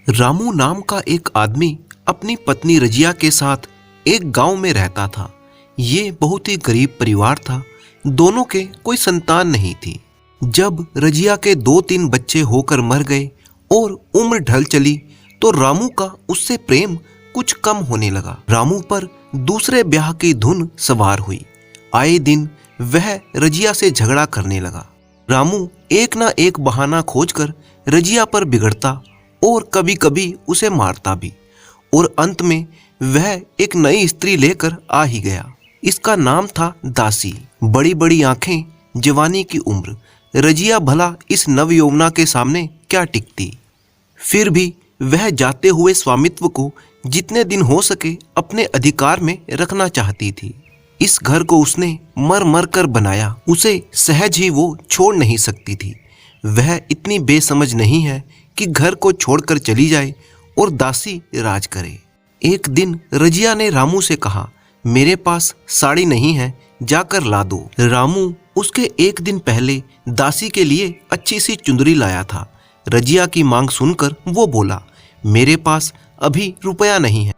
रामू नाम का एक आदमी अपनी पत्नी रजिया के साथ एक गांव में रहता था। ये बहुत ही गरीब परिवार था। दोनों के कोई संतान नहीं थी। जब रजिया के 2-3 बच्चे होकर मर गए और उम्र ढल चली तो रामू का उससे प्रेम कुछ कम होने लगा। रामू पर दूसरे ब्याह की धुन सवार हुई। आए दिन वह रजिया से झगड़ा करने लगा। रामू एक ना एक बहाना खोजकर रजिया पर बिगड़ता और कभी कभी उसे मारता भी, और अंत में वह एक नई स्त्री लेकर आ ही गया। इसका नाम था दासी। बड़ी बड़ी आंखें, जवानी की उम्र। रजिया भला इस नवयौवना के सामने क्या टिकती। फिर भी वह जाते हुए स्वामित्व को जितने दिन हो सके अपने अधिकार में रखना चाहती थी। इस घर को उसने मर मर कर बनाया, उसे सहज ही वो छोड़ नहीं सकती थी। वह इतनी बेसमझ नहीं है कि घर को छोड़कर चली जाए और दासी राज करे। एक दिन रजिया ने रामू से कहा, मेरे पास साड़ी नहीं है, जाकर ला दो। रामू उसके एक दिन पहले दासी के लिए अच्छी सी चुंदरी लाया था। रजिया की मांग सुनकर वो बोला, मेरे पास अभी रुपया नहीं है।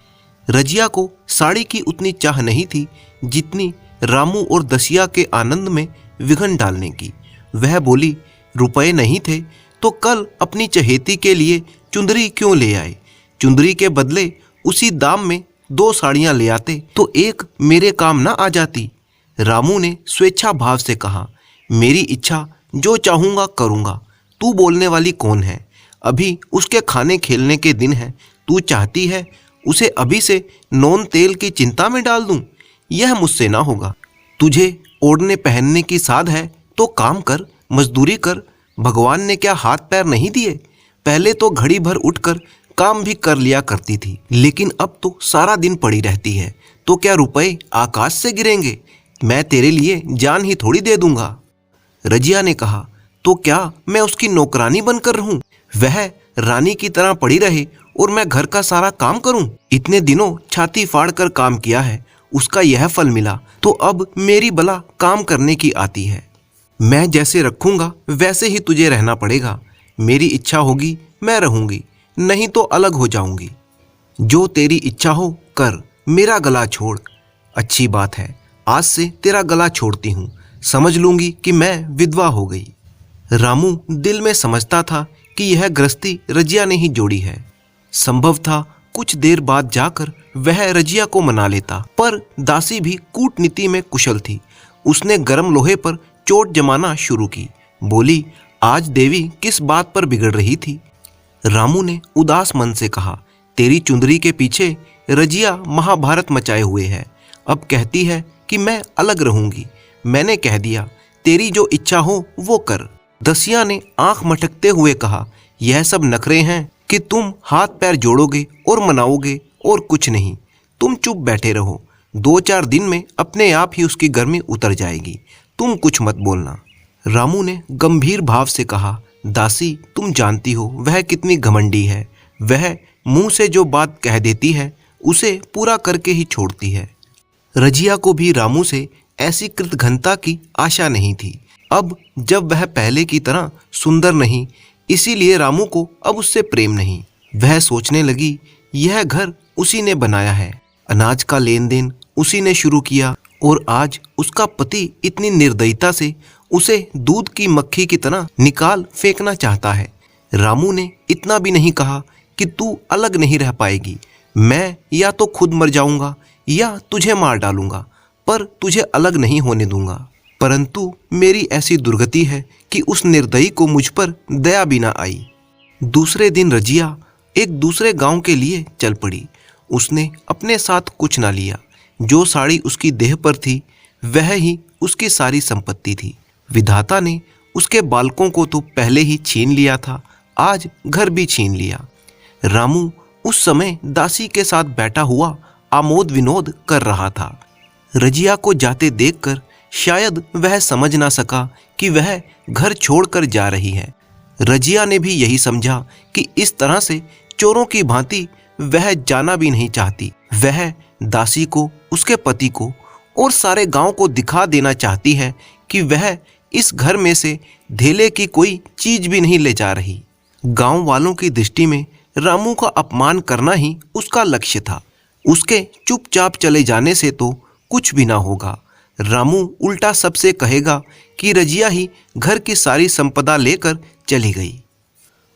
रजिया को साड़ी की उतनी चाह नहीं थी जितनी रामू और दसिया के आनंद में विघन डालने की। वह बोली, रुपए नहीं थे तो कल अपनी चहेती के लिए चुंदरी क्यों ले आए। चुंदरी के बदले उसी दाम में 2 साड़ियां ले आते तो एक मेरे काम ना आ जाती। रामू ने स्वेच्छा भाव से कहा, मेरी इच्छा, जो चाहूंगा करूंगा, तू बोलने वाली कौन है। अभी उसके खाने खेलने के दिन है। तू चाहती है उसे अभी से नोन तेल की चिंता में डाल दूं। यह मुझसे ना होगा। तुझे ओढ़ने पहनने की साध है तो काम कर, मजदूरी कर। भगवान ने क्या हाथ पैर नहीं दिए। पहले तो घड़ी भर उठकर काम भी कर लिया करती थी, लेकिन अब तो सारा दिन पड़ी रहती है। तो क्या रुपए आकाश से गिरेंगे। मैं तेरे लिए जान ही थोड़ी दे दूंगा। रजिया ने कहा, तो क्या मैं उसकी नौकरानी बनकर रहूं। वह रानी की तरह पड़ी रहे और मैं घर का सारा काम करूं। इतने दिनों छाती फाड़ कर काम किया है, उसका यह फल मिला तो अब मेरी बला काम करने की आती है। मैं जैसे रखूंगा वैसे ही तुझे रहना पड़ेगा। मेरी इच्छा होगी मैं रहूंगी, नहीं तो अलग हो जाऊंगी। जो तेरी इच्छा हो कर, मेरा गला छोड़। अच्छी बात है, आज से तेरा गला छोड़ती हूँ। समझ लूंगी कि मैं विधवा हो गई। रामू दिल में समझता था कि यह गृहस्थी रजिया ने ही जोड़ी है। संभव था कुछ देर बाद जाकर वह रजिया को मना लेता, पर दासी भी कूटनीति में कुशल थी। उसने गर्म लोहे पर चोट जमाना शुरू की। बोली, आज देवी किस बात पर बिगड़ रही थी। रामू ने उदास मन से कहा, तेरी चुंदरी के पीछे रजिया महाभारत मचाए हुए है। अब कहती है कि मैं अलग रहूंगी। मैंने कह दिया, तेरी जो इच्छा हो वो कर। दसिया ने आंख मटकते हुए कहा, यह सब नखरे हैं कि तुम हाथ पैर जोड़ोगे और मनाओगे और कुछ नहीं। तुम चुप बैठे रहो। 2-4 दिन में अपने आप ही उसकी गर्मी उतर जाएगी। तुम कुछ मत बोलना। रामू ने गंभीर भाव से कहा, दासी तुम जानती हो वह कितनी घमंडी है। वह मुंह से जो बात कह देती है उसे पूरा करके ही छोड़ती है। रजिया को भी रामू से ऐसी कृतघ्नता की आशा नहीं थी। अब जब वह पहले की तरह सुंदर नहीं, इसीलिए रामू को अब उससे प्रेम नहीं। वह सोचने लगी, यह घर उसी ने बनाया है, अनाज का लेन देन उसी ने शुरू किया, और आज उसका पति इतनी निर्दयता से उसे दूध की मक्खी की तरह निकाल फेंकना चाहता है। रामू ने इतना भी नहीं कहा कि तू अलग नहीं रह पाएगी। मैं या तो खुद मर जाऊंगा या तुझे मार डालूंगा, पर तुझे अलग नहीं होने दूंगा। परंतु मेरी ऐसी दुर्गति है कि उस निर्दयी को मुझ पर दया भी ना आई। दूसरे दिन रजिया एक दूसरे गांव के लिए चल पड़ी। उसने अपने साथ कुछ ना लिया। जो साड़ी उसकी देह पर थी वह ही उसकी सारी संपत्ति थी। विधाता ने उसके बालकों को तो पहले ही छीन लिया था, आज घर भी छीन लिया। रामू उस समय दासी के साथ बैठा हुआ आमोद विनोद कर रहा था। रजिया को जाते देखकर शायद वह समझ ना सका कि वह घर छोड़कर जा रही है। रजिया ने भी यही समझा कि इस तरह से चोरों की भांति वह जाना भी नहीं चाहती। वह दासी को, उसके पति को और सारे गांव को दिखा देना चाहती है कि वह इस घर में से धेले की कोई चीज भी नहीं ले जा रही। गांव वालों की दृष्टि में रामू का अपमान करना ही उसका लक्ष्य था। उसके चुपचाप चले जाने से तो कुछ भी ना होगा। रामू उल्टा सबसे कहेगा कि रजिया ही घर की सारी संपदा लेकर चली गई।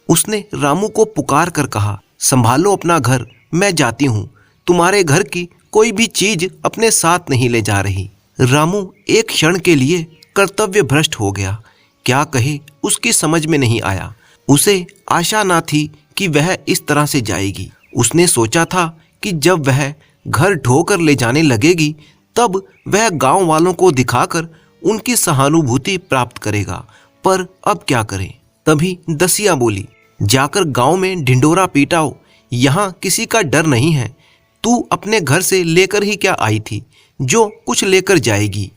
उसने रामू को पुकार कर कहा, संभालो अपना घर, मैं जाती हूँ। तुम्हारे घर की कोई भी चीज अपने साथ नहीं ले जा रही। रामू एक क्षण के लिए कर्तव्य भ्रष्ट हो गया। क्या कहे उसकी समझ में नहीं आया। उसे आशा ना थी कि वह इस तरह से जाएगी। उसने सोचा था कि जब वह घर ढोकर ले जाने लगेगी तब वह गांव वालों को दिखाकर उनकी सहानुभूति प्राप्त करेगा, पर अब क्या करे। तभी दसिया बोली, जाकर गांव में ढिंडोरा पीटाओ, यहाँ किसी का डर नहीं है। तू अपने घर से लेकर ही क्या आई थी जो कुछ लेकर जाएगी।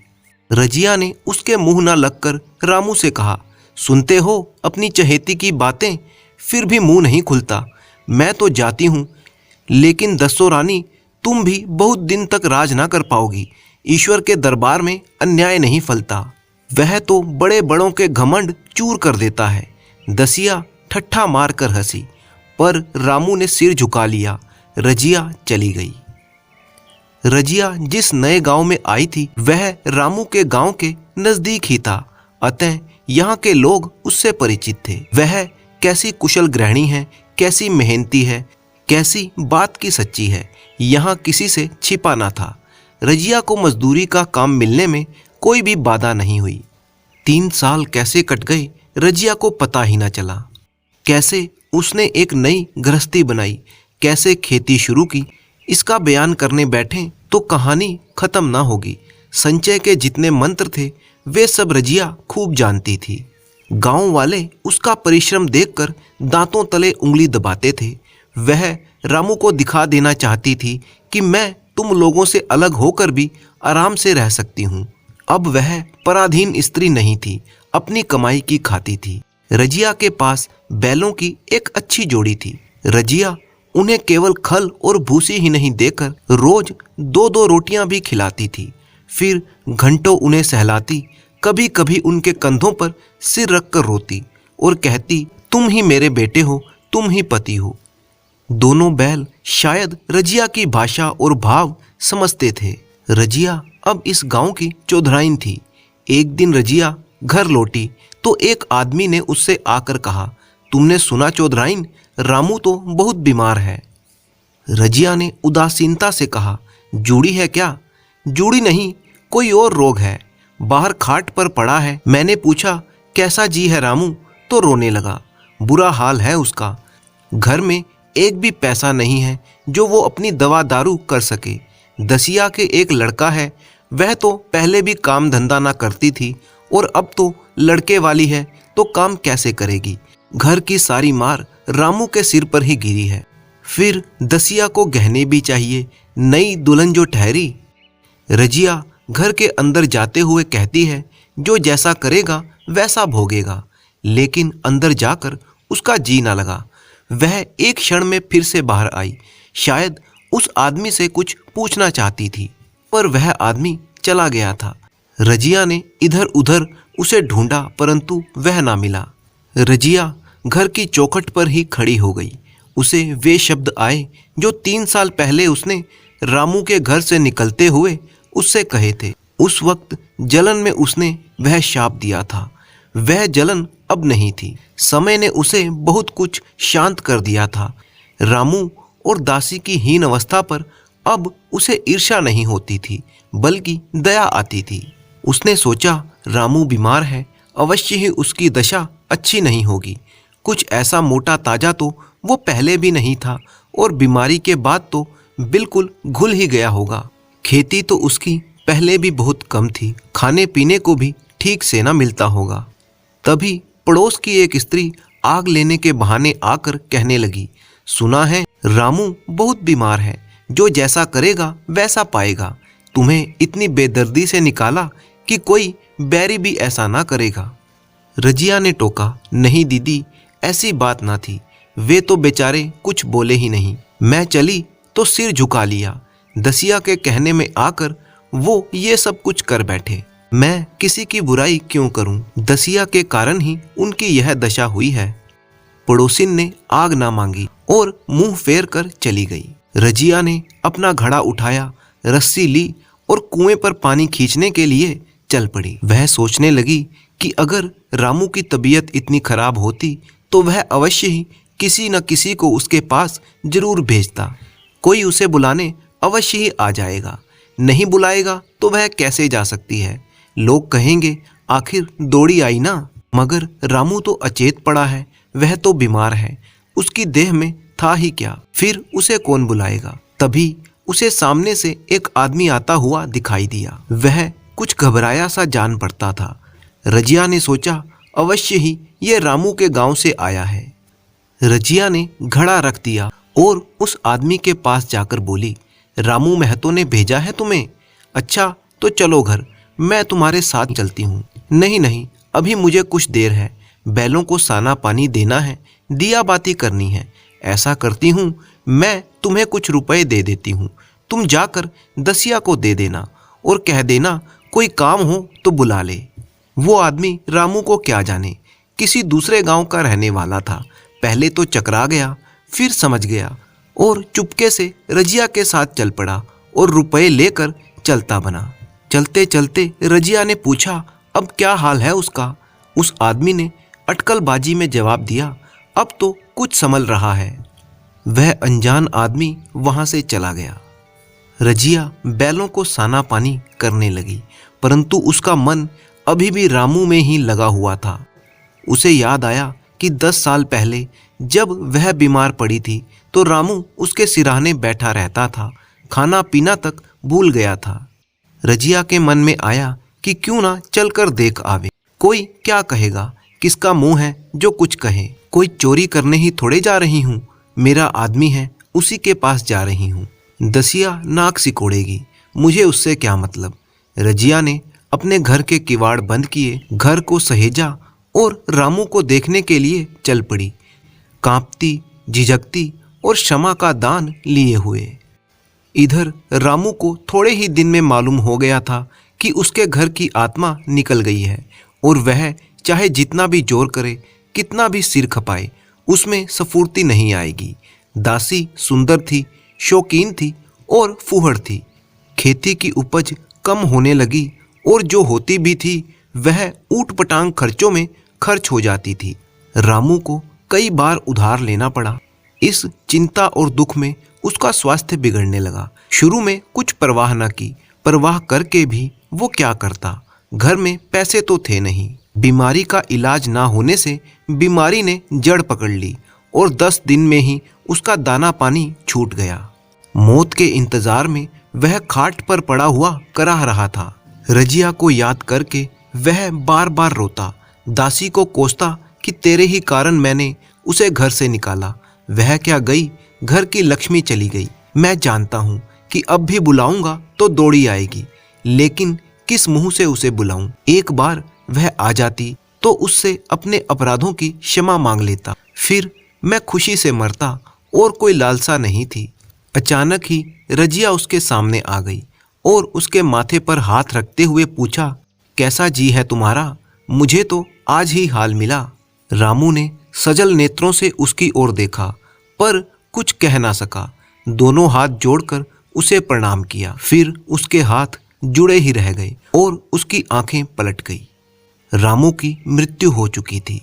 रजिया ने उसके मुंह न लगकर रामू से कहा, सुनते हो अपनी चहेती की बातें, फिर भी मुंह नहीं खुलता। मैं तो जाती हूँ, लेकिन दसो रानी, तुम भी बहुत दिन तक राज ना कर पाओगी। ईश्वर के दरबार में अन्याय नहीं फलता, वह तो बड़े बड़ों के घमंड चूर कर देता है। दसिया ठट्ठा मार कर हंसी, पर रामू ने सिर झुका लिया। रजिया चली गई। रजिया जिस नए गांव में आई थी वह रामू के गांव के नजदीक ही था, अतः यहाँ के लोग उससे परिचित थे। वह कैसी कुशल गृहिणी है, कैसी मेहनती है, कैसी बात की सच्ची है, यहाँ किसी से छिपा ना था। रजिया को मजदूरी का काम मिलने में कोई भी बाधा नहीं हुई। 3 साल कैसे कट गए रजिया को पता ही ना चला। कैसे उसने एक नई गृहस्थी बनाई, कैसे खेती शुरू की, इसका बयान करने बैठे तो कहानी खत्म ना होगी। संचय के जितने मंत्र थे वे सब रजिया खूब जानती थी। गांव वाले उसका परिश्रम देखकर दांतों तले उंगली दबाते थे। वह रामू को दिखा देना चाहती थी कि मैं तुम लोगों से अलग होकर भी आराम से रह सकती हूँ। अब वह पराधीन स्त्री नहीं थी, अपनी कमाई की खाती थी। रजिया के पास बैलों की एक अच्छी जोड़ी थी। रजिया उन्हें केवल खल और भूसी ही नहीं देकर रोज 2-2 रोटियां भी खिलाती थी। फिर घंटों उन्हें सहलाती, कभी कभी उनके कंधों पर सिर रखकर रोती और कहती, तुम ही मेरे बेटे हो, तुम ही पति हो। दोनों बैल शायद रजिया की भाषा और भाव समझते थे। रजिया अब इस गांव की चौधराइन थी। एक दिन रजिया घर लौटी तो एक आदमी ने उससे आकर कहा, तुमने सुना चौधराइन, रामू तो बहुत बीमार है। रजिया ने उदासीनता से कहा, जूड़ी है क्या? जूड़ी नहीं, कोई और रोग है, बाहर खाट पर पड़ा है। मैंने पूछा, कैसा जी है रामू? तो रोने लगा। बुरा हाल है उसका, घर में एक भी पैसा नहीं है जो वो अपनी दवा दारू कर सके। दसिया के एक लड़का है, वह तो पहले भी काम धंधा ना करती थी और अब तो लड़के वाली है तो काम कैसे करेगी। घर की सारी मार रामू के सिर पर ही गिरी है। फिर दसिया को गहने भी चाहिए, नई दुल्हन जो ठहरी। रजिया घर के अंदर जाते हुए कहती है, जो जैसा करेगा वैसा भोगेगा। लेकिन अंदर जाकर उसका जी ना लगा। वह एक क्षण में फिर से बाहर आई। शायद उस आदमी से कुछ पूछना चाहती थी, पर वह आदमी चला गया था। रजिया ने इधर उधर उसे ढूंढा, परंतु वह ना मिला। रजिया घर की चौखट पर ही खड़ी हो गई। उसे वे शब्द आए जो 3 साल पहले उसने रामू के घर से निकलते हुए उससे कहे थे। उस वक्त जलन में उसने वह शाप दिया था। वह जलन अब नहीं थी। समय ने उसे बहुत कुछ शांत कर दिया था। रामू और दासी की हीन अवस्था पर अब उसे ईर्ष्या नहीं होती थी, बल्कि दया आती थी। उसने सोचा, रामू बीमार है, अवश्य ही उसकी दशा अच्छी नहीं होगी। कुछ ऐसा मोटा ताजा तो वो पहले भी नहीं था और बीमारी के बाद तो बिल्कुल घुल ही गया होगा। खेती तो उसकी पहले भी बहुत कम थी, खाने पीने को भी ठीक से ना मिलता होगा। तभी पड़ोस की एक स्त्री आग लेने के बहाने आकर कहने लगी, सुना है रामू बहुत बीमार है, जो जैसा करेगा वैसा पाएगा। तुम्हें इतनी बेदर्दी से निकाला कि कोई बैरी भी ऐसा ना करेगा। रजिया ने टोका, नहीं दीदी, ऐसी बात ना थी। वे तो बेचारे कुछ बोले ही नहीं। मैं चली तो सिर झुका लिया। दसिया के कहने में आकर वो ये सब कुछ कर बैठे। मैं किसी की बुराई क्यों करूं? दसिया के कारण ही उनकी यह दशा हुई है। पड़ोसिन ने आग ना मांगी और मुंह फेर कर चली गई। रजिया ने अपना घड़ा उठाया, रस्सी ली और कुएं पर पानी खींचने के लिए चल पड़ी। वह सोचने लगी कि अगर रामू की तबीयत इतनी खराब होती तो वह अवश्य ही किसी न किसी को उसके पास जरूर भेजता। कोई उसे बुलाने अवश्य ही आ जाएगा, नहीं बुलाएगा तो वह कैसे जा सकती है। लोग कहेंगे आखिर दौड़ी आई ना। मगर रामू तो अचेत पड़ा है, वह तो बीमार है, उसकी देह में था ही क्या, फिर उसे कौन बुलाएगा। तभी उसे सामने से एक आदमी आता हुआ दिखाई दिया। वह कुछ घबराया सा जान पड़ता था। रजिया ने सोचा अवश्य ही यह रामू के गांव से आया है। रजिया ने घड़ा रख दिया और उस आदमी के पास जाकर बोली, रामू महतो ने भेजा है तुम्हें? अच्छा तो चलो घर, मैं तुम्हारे साथ चलती हूँ। नहीं नहीं, अभी मुझे कुछ देर है, बैलों को साना पानी देना है, दिया बाती करनी है। ऐसा करती हूँ, मैं तुम्हें कुछ रुपए दे देती हूँ, तुम जाकर दसिया को दे देना और कह देना कोई काम हो तो बुला ले। वो आदमी रामू को क्या जाने, किसी दूसरे गांव का रहने वाला था। पहले तो चकरा गया, फिर समझ गया और चुपके से रजिया के साथ चल पड़ा और रुपए लेकर चलता बना। चलते चलते रजिया ने पूछा अब क्या हाल है उसका। उस आदमी ने अटकलबाजी में जवाब दिया, अब तो कुछ संभल रहा है। वह अनजान आदमी वहां से चला गया। रजिया बैलों को साना पानी करने लगी, परंतु उसका मन अभी भी रामू में ही लगा हुआ था। उसे याद आया कि 10 साल पहले जब वह बीमार पड़ी थी तो रामू उसके सिरहाने बैठा रहता था, खाना पीना तक भूल गया था। रजिया के मन में आया कि क्यों ना चलकर देख आवे, कोई क्या कहेगा, किसका मुंह है जो कुछ कहे। कोई चोरी करने ही थोड़े जा रही हूँ, मेरा आदमी है उसी के पास जा रही हूँ। दसिया नाक सिकोड़ेगी, मुझे उससे क्या मतलब। रजिया ने अपने घर के किवाड़ बंद किए, घर को सहेजा और रामू को देखने के लिए चल पड़ी, कांपती, झिझकती और क्षमा का दान लिए हुए। इधर रामू को थोड़े ही दिन में मालूम हो गया था कि उसके घर की आत्मा निकल गई है और वह चाहे जितना भी जोर करे, कितना भी सिर खपाए, उसमें स्फूर्ति नहीं आएगी। दासी सुंदर थी, शौकीन थी और फूहड़ थी। खेती की उपज कम होने लगी और जो होती भी थी वह ऊट पटांग खर्चों में खर्च हो जाती थी। रामू को कई बार उधार लेना पड़ा। इस चिंता और दुख में उसका स्वास्थ्य बिगड़ने लगा। शुरू में कुछ परवाह न की, परवाह करके भी वो क्या करता, घर में पैसे तो थे नहीं। बीमारी का इलाज ना होने से बीमारी ने जड़ पकड़ ली और 10 दिन में ही उसका दाना पानी छूट गया। मौत के इंतजार में वह खाट पर पड़ा हुआ कराह रहा था। रजिया को याद करके वह बार बार रोता, दासी को कोसता कि तेरे ही कारण मैंने उसे घर से निकाला। वह क्या गई, घर की लक्ष्मी चली गई। मैं जानता हूँ कि अब भी बुलाऊंगा तो दौड़ी आएगी, लेकिन किस मुंह से उसे बुलाऊं। एक बार वह आ जाती तो उससे अपने अपराधों की क्षमा मांग लेता, फिर मैं खुशी से मरता और कोई लालसा नहीं थी। अचानक ही रजिया उसके सामने आ गई और उसके माथे पर हाथ रखते हुए पूछा, कैसा जी है तुम्हारा? मुझे तो आज ही हाल मिला। रामू ने सजल नेत्रों से उसकी ओर देखा पर कुछ कह ना सका। दोनों हाथ जोड़कर उसे प्रणाम किया, फिर उसके हाथ जुड़े ही रह गए और उसकी आंखें पलट गई। रामू की मृत्यु हो चुकी थी।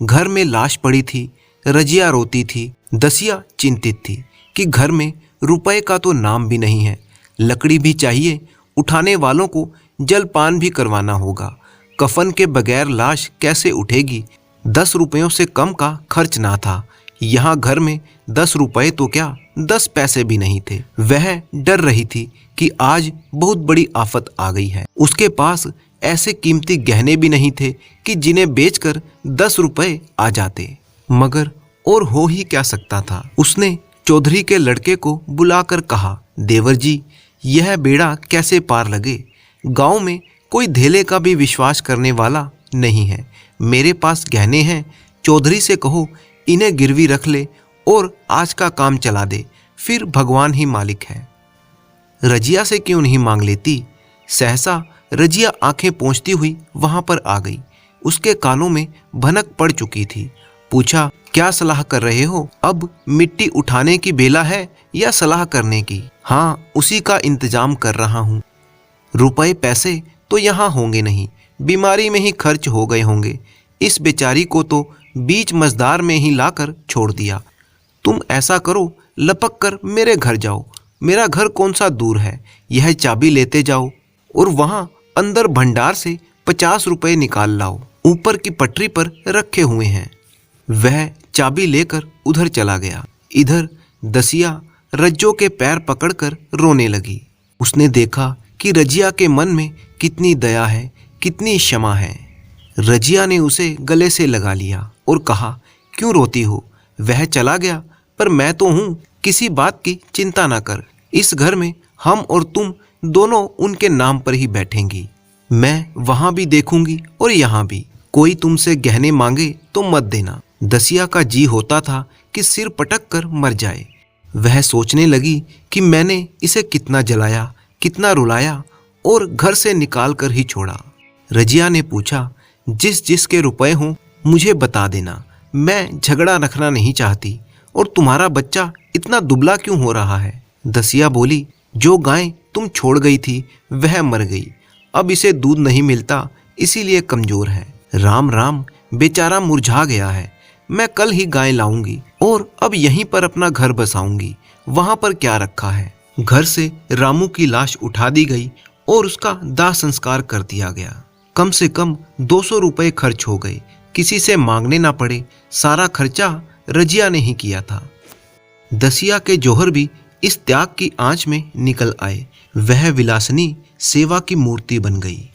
घर में लाश पड़ी थी। रजिया रोती थी। दसिया चिंतित थी कि घर में रुपए का तो नाम भी नहीं है, लकड़ी भी चाहिए, उठाने वालों को जलपान भी करवाना होगा। कफन के बगैर लाश कैसे उठेगी? 10 रुपयों से कम का खर्च ना था। यहाँ घर में 10 रुपए तो क्या 10 पैसे भी नहीं थे। वह डर रही थी कि आज बहुत बड़ी आफत आ गई है। उसके पास ऐसे कीमती गहने भी नहीं थे कि जिन्हें बेचकर 10 रुपए आ जाते। मगर और हो ही क्या सकता था। उसने चौधरी के लड़के को बुलाकर कहा, देवर जी, यह बेड़ा कैसे पार लगे? गांव में कोई धेले का भी विश्वास करने वाला नहीं है। मेरे पास गहने हैं, चौधरी से कहो इन्हें गिरवी रख ले और आज का काम चला दे, फिर भगवान ही मालिक है। रजिया से क्यों नहीं मांग लेती? सहसा रजिया आंखें पोंछती हुई वहां पर आ गई। उसके कानों में भनक पड़ चुकी थी पूछा, क्या सलाह कर रहे हो? अब मिट्टी उठाने की बेला है या सलाह करने की? हाँ, उसी का इंतजाम कर रहा हूँ। रुपए पैसे तो यहाँ होंगे नहीं, बीमारी में ही खर्च हो गए होंगे। इस बेचारी को तो बीच मझधार में ही लाकर छोड़ दिया। तुम ऐसा करो, लपक कर मेरे घर जाओ। मेरा घर कौन सा दूर है, यह चाबी लेते जाओ और वहाँ अंदर भंडार से 50 रुपए निकाल लाओ, ऊपर की पटरी पर रखे हुए हैं। वह चाबी लेकर उधर चला गया। इधर दसिया रज्जो के पैर पकड़कर रोने लगी। उसने देखा कि रजिया के मन में कितनी दया है, कितनी क्षमा है। रजिया ने उसे गले से लगा लिया और कहा, क्यों रोती हो? वह चला गया, पर मैं तो हूँ, किसी बात की चिंता ना कर। इस घर में हम और तुम दोनों उनके नाम पर ही बैठेंगी। मैं वहाँ भी देखूंगी और यहाँ भी। कोई तुमसे गहने मांगे तो मत देना। दसिया का जी होता था कि सिर पटक कर मर जाए। वह सोचने लगी कि मैंने इसे कितना जलाया, कितना रुलाया और घर से निकाल कर ही छोड़ा। रजिया ने पूछा, जिस जिसके रुपए हों मुझे बता देना, मैं झगड़ा रखना नहीं चाहती। और तुम्हारा बच्चा इतना दुबला क्यों हो रहा है? दसिया बोली, जो गाय तुम छोड़ गई थी वह मर गई, अब इसे दूध नहीं मिलता, इसीलिए कमजोर है। राम राम, बेचारा मुरझा गया है। मैं कल ही गाय लाऊंगी और अब यहीं पर अपना घर बसाऊंगी। वहां पर क्या रखा है? घर से रामू की लाश उठा दी गई और उसका दाह संस्कार कर दिया गया। कम से कम 200 रुपए खर्च हो गए, किसी से मांगने ना पड़े। सारा खर्चा रजिया ने ही किया था। दसिया के जौहर भी इस त्याग की आंच में निकल आए। वह विलासनी सेवा की मूर्ति बन गई।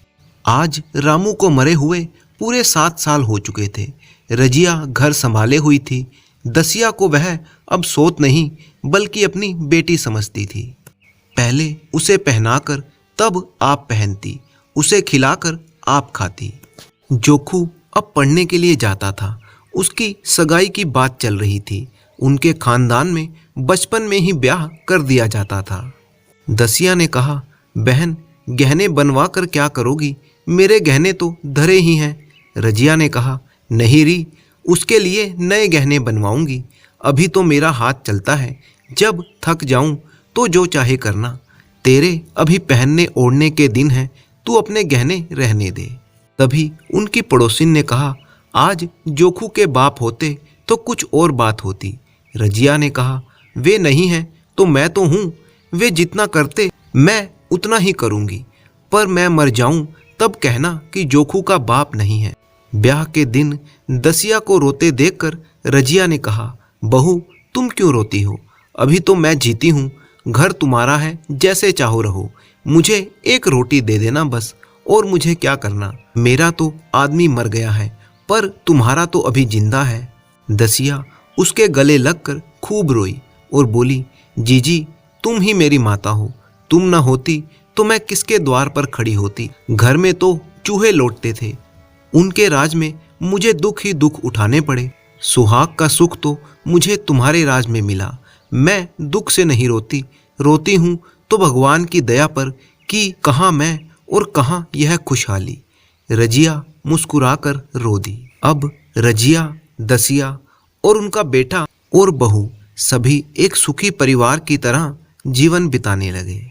आज रामू को मरे हुए पूरे 7 साल हो चुके थे। रजिया घर संभाले हुई थी। दसिया को वह अब सोत नहीं बल्कि अपनी बेटी समझती थी। पहले उसे पहनाकर तब आप पहनती, उसे खिलाकर आप खाती। जोखू अब पढ़ने के लिए जाता था। उसकी सगाई की बात चल रही थी। उनके खानदान में बचपन में ही ब्याह कर दिया जाता था। दसिया ने कहा, बहन गहने बनवा कर क्या करोगी? मेरे गहने तो धरे ही हैं। रजिया ने कहा, नहीं री, उसके लिए नए गहने बनवाऊंगी। अभी तो मेरा हाथ चलता है, जब थक जाऊं तो जो चाहे करना। तेरे अभी पहनने ओढ़ने के दिन हैं, तू अपने गहने रहने दे। तभी उनकी पड़ोसिन ने कहा, आज जोखू के बाप होते तो कुछ और बात होती। रजिया ने कहा, वे नहीं हैं तो मैं तो हूँ, वे जितना करते मैं उतना ही करूँगी, पर मैं मर जाऊँ तब कहना कि जोखू का बाप नहीं है। ब्याह के दिन दसिया को रोते देखकर रजिया ने कहा, बहू तुम क्यों रोती हो? अभी तो मैं जीती हूँ, घर तुम्हारा है, जैसे चाहो रहो। मुझे एक रोटी दे देना बस, और मुझे क्या करना? मेरा तो आदमी मर गया है, पर तुम्हारा तो अभी जिंदा है। दसिया उसके गले लगकर खूब रोई और बोली, जीजी तुम ही मेरी माता हो, तुम न होती तो मैं किसके द्वार पर खड़ी होती? घर में तो चूहे लौटते थे, उनके राज में मुझे दुख ही दुख उठाने पड़े। सुहाग का सुख तो मुझे तुम्हारे राज में मिला। मैं दुख से नहीं रोती, रोती हूँ तो भगवान की दया पर कि कहाँ मैं और कहाँ यह खुशहाली। रजिया मुस्कुराकर रो दी। अब रजिया, दसिया और उनका बेटा और बहू सभी एक सुखी परिवार की तरह जीवन बिताने लगे।